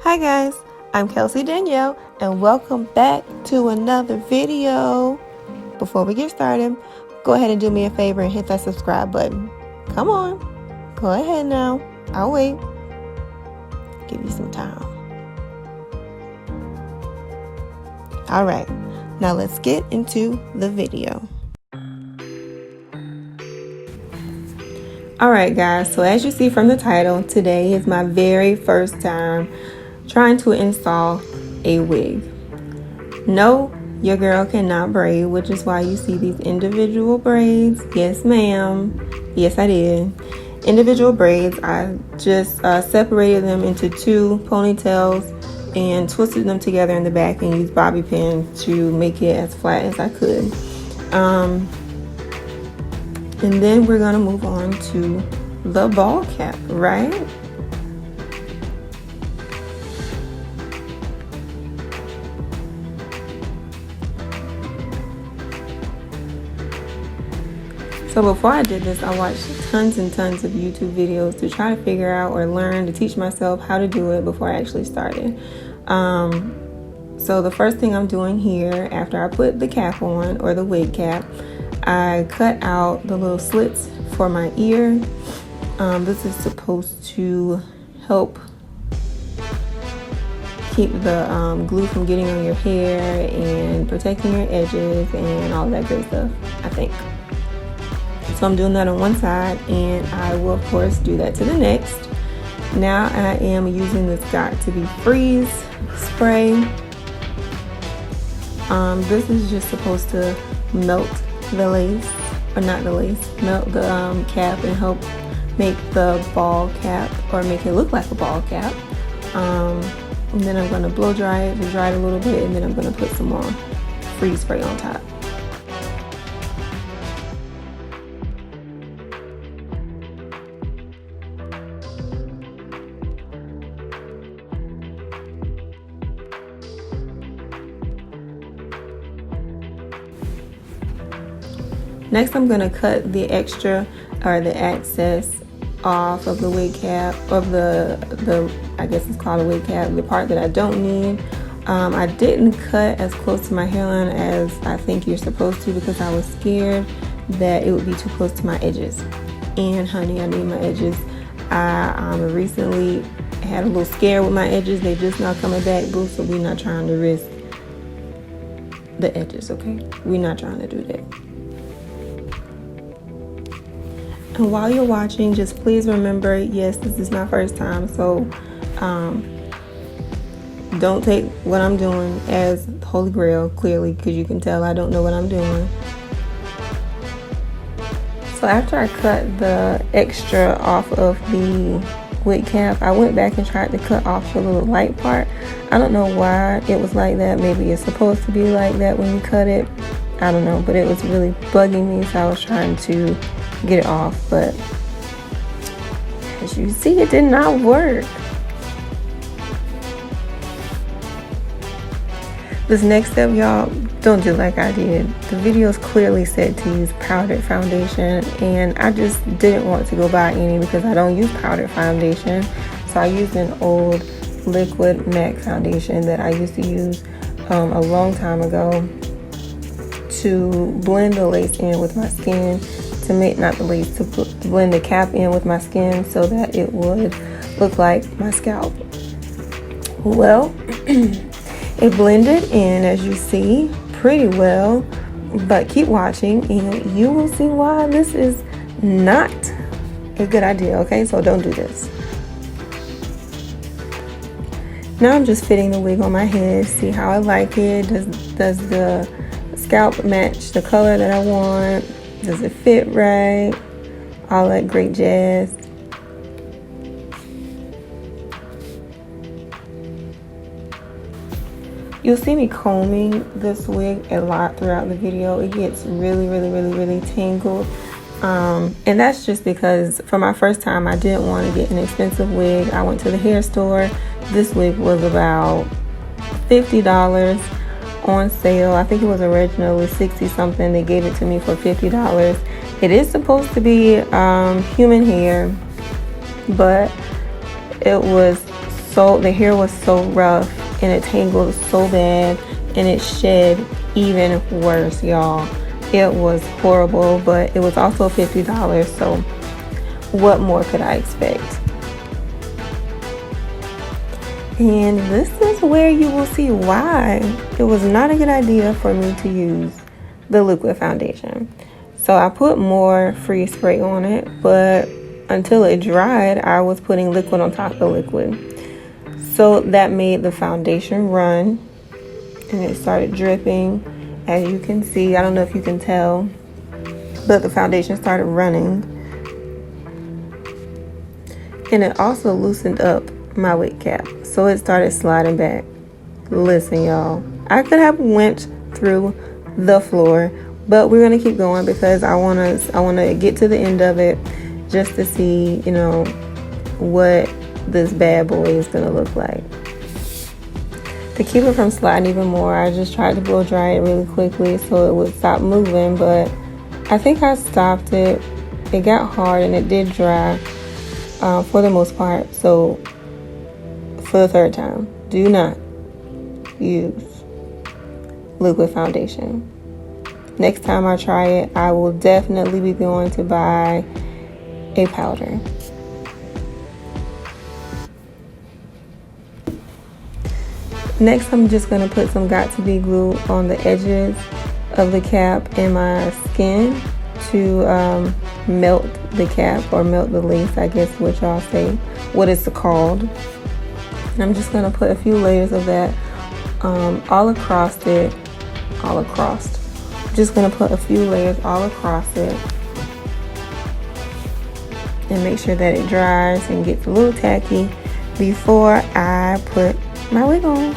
Hi guys, I'm Kelsey Danielle and welcome back to another video. Before we get started, go ahead and do me a favor and hit that subscribe button. Come on, go ahead now. I'll wait. Give you some time. Alright, now let's get into the video. Alright guys, so as you see from the title, today is my very first time trying to install a wig. No, your girl cannot braid, which is why you see these individual braids. Yes ma'am, yes I did. Individual braids. I just separated them into two ponytails and twisted them together in the back and used bobby pins to make it as flat as I could. And then we're gonna move on to the ball cap, right? So before I did this, I watched tons and tons of YouTube videos to try to figure out or learn to teach myself how to do it before I actually started. So the first thing I'm doing here, after I put the cap on, or the wig cap, I cut out the little slits for my ear. This is supposed to help keep the glue from getting on your hair and protecting your edges and all that great stuff, I think. So I'm doing that on one side, and I will of course do that to the next. Now I am using this Got to Be Freeze spray. This is just supposed to melt the lace, or not the lace, melt the cap and help make the ball cap, or make it look like a ball cap. And then I'm going to blow dry it to dry it a little bit, and then I'm going to put some more freeze spray on top. Next, I'm going to cut the extra, or the excess, off of the wig cap, of the I guess it's called a wig cap, the part that I don't need. I didn't cut as close to my hairline as I think you're supposed to, because I was scared that it would be too close to my edges. And honey, I need my edges. I recently had a little scare with my edges. They just not coming back, boo, so we're not trying to risk the edges, okay? We're not trying to do that. And while you're watching, just please remember, yes, this is my first time, so don't take what I'm doing as holy grail, clearly, because you can tell I don't know what I'm doing. So after I cut the extra off of the wig cap, I went back and tried to cut off the little light part. I don't know why it was like that. Maybe it's supposed to be like that when you cut it. I don't know, but it was really bugging me, so I was trying to get it off, but as you see, it did not work. This next step, y'all, don't do like I did. The video is clearly said to use powdered foundation, and I just didn't want to go buy any because I don't use powdered foundation. So I used an old liquid MAC foundation that I used to use a long time ago to blend the lace in with my skin, to make, not the lace, to blend the cap in with my skin so that it would look like my scalp. Well, it blended in, as you see, pretty well, but keep watching and you will see why this is not a good idea, okay? So don't do this. Now I'm just fitting the wig on my head, see how I like it. Does the scalp match the color that I want? Does it fit right? All that great jazz. You'll see me combing this wig a lot throughout the video. It gets really tangled. And that's just because for my first time, I didn't want to get an expensive wig. I went to the hair store. This wig was about $50 on sale. I think it was originally 60 something. They gave it to me for $50. It is supposed to be human hair, but it was the hair was so rough and it tangled so bad and it shed even worse, y'all. It was horrible, but it was also $50, so what more could I expect? And this is where you will see why it was not a good idea for me to use the liquid foundation. So I put more free spray on it, but until it dried, I was putting liquid on top of liquid. So that made the foundation run and it started dripping. As you can see, I don't know if you can tell, but the foundation started running. And it also loosened up my wig cap, so it started sliding back. Listen, y'all, I could have went through the floor, but we're gonna keep going because I wanna get to the end of it just to see, you know, what this bad boy is gonna look like. To keep it from sliding even more, I just tried to blow dry it really quickly so it would stop moving, but I think I stopped it. It got hard and it did dry for the most part. So for the third time, do not use liquid foundation. Next time I try it, I will definitely be going to buy a powder. Next, I'm just going to put some Got2b glue on the edges of the cap and my skin to melt the cap or melt the lace, I guess what y'all say, what it's called. And I'm just going to put a few layers of that all across it. Just going to put a few layers all across it and make sure that it dries and gets a little tacky before I put my wig on.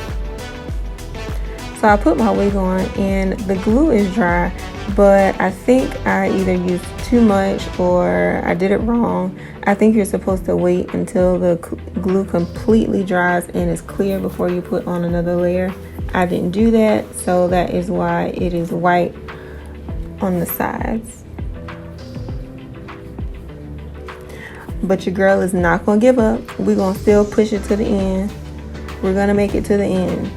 So I put my wig on and the glue is dry, but I think I either used too much or I did it wrong. I think you're supposed to wait until the glue completely dries and is clear before you put on another layer. I didn't do that, so that is why it is white on the sides. But your girl is not gonna give up. We're gonna still push it to the end. We're gonna make it to the end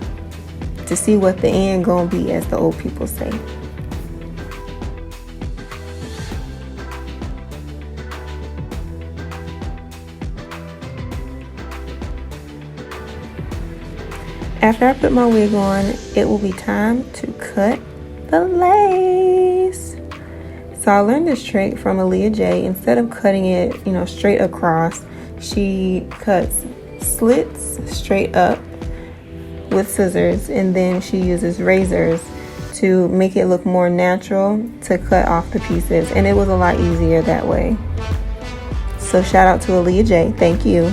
to see what the end gonna be, as the old people say. After I put my wig on, it will be time to cut the lace. So I learned this trick from Aaliyah J. Instead of cutting it, you know, straight across, she cuts slits straight up with scissors, and then she uses razors to make it look more natural to cut off the pieces, and it was a lot easier that way. So shout out to Aaliyah J. Thank you.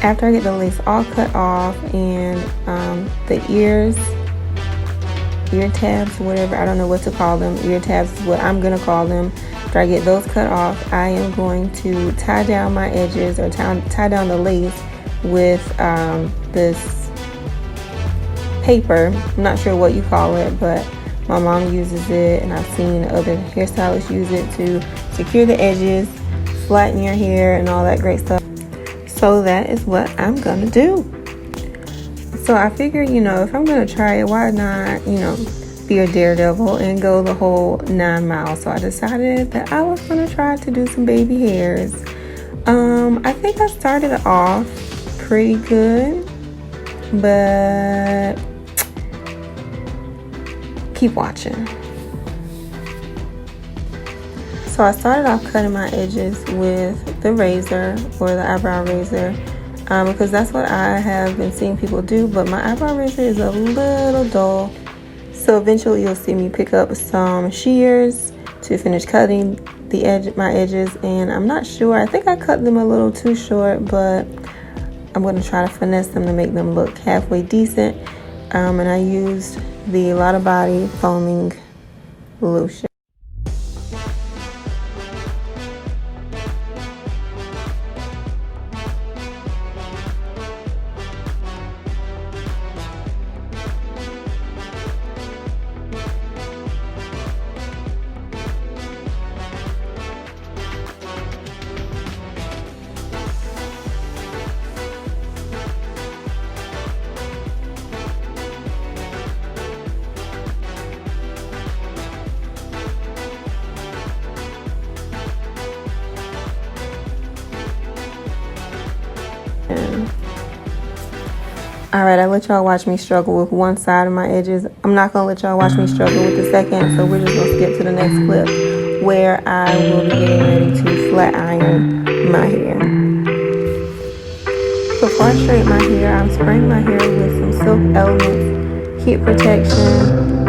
After I get the lace all cut off and the ear tabs, whatever, I don't know what to call them. Ear tabs is what I'm gonna call them. After I get those cut off, I am going to tie down my edges, or tie down the lace with this paper. I'm not sure what you call it, but my mom uses it and I've seen other hairstylists use it to secure the edges, flatten your hair, and all that great stuff. So that is what I'm gonna do. So I figured, you know, if I'm gonna try it, why not, you know, be a daredevil and go the whole 9 miles. So I decided that I was gonna try to do some baby hairs. I think I started off pretty good, but keep watching. So I started off cutting my edges with the razor, or the eyebrow razor, because that's what I have been seeing people do, but my eyebrow razor is a little dull. So eventually you'll see me pick up some shears to finish cutting my edges, and I'm not sure, I think I cut them a little too short, but I'm going to try to finesse them to make them look halfway decent. And I used the Lotta Body foaming lotion. Alright, I let y'all watch me struggle with one side of my edges. I'm not gonna let y'all watch me struggle with the second, so we're just gonna skip to the next clip where I will be getting ready to flat iron my hair. Before I straighten my hair, I'm spraying my hair with some Silk Elements heat protection.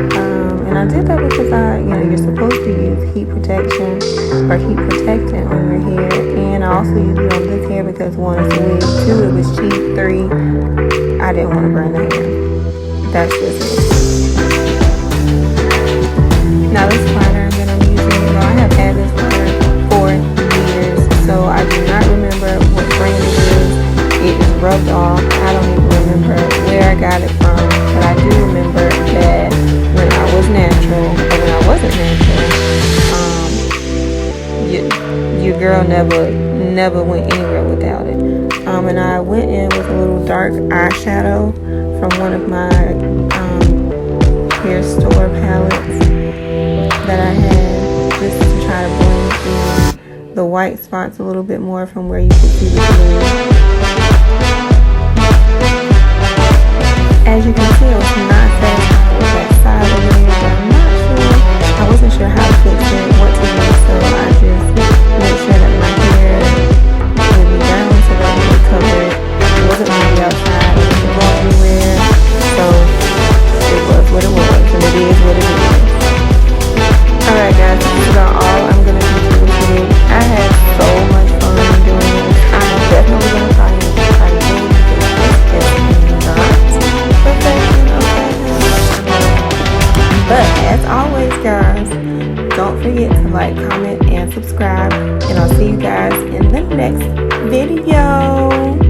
And I did that because you're supposed to use heat protection or heat protectant on your hair. And I also used it on this hair because one, it's a wig, two, it was cheap, three, I didn't want to burn the hair. That's just it. Now this liner that I'm using, I have had this liner for years, so I do not remember what brand it is. It is rubbed off. I don't even remember where I got it from, but I do remember that when I was natural, or when I wasn't natural, your girl never went anywhere without it. And I went in with a little dark eyeshadow from one of my hair store palettes that I had, just to try to blend in the white spots a little bit more from where you can see the blue. As you can see, I was not satisfied with that side of the hair, but I'm not sure. I wasn't sure how to fix it, what to do, so I just made sure that my hair would be down so that it would cover it. It wasn't going to be outside, it wasn't going anywhere, so it was what it was, and it is what it is. Alright guys, this is about all I'm going to do for this wig. I had so much fun doing it. I'm definitely going to try to do it because it's not perfection, okay? But as always guys, don't forget to like, comment, and subscribe, and I'll see you guys in the next video.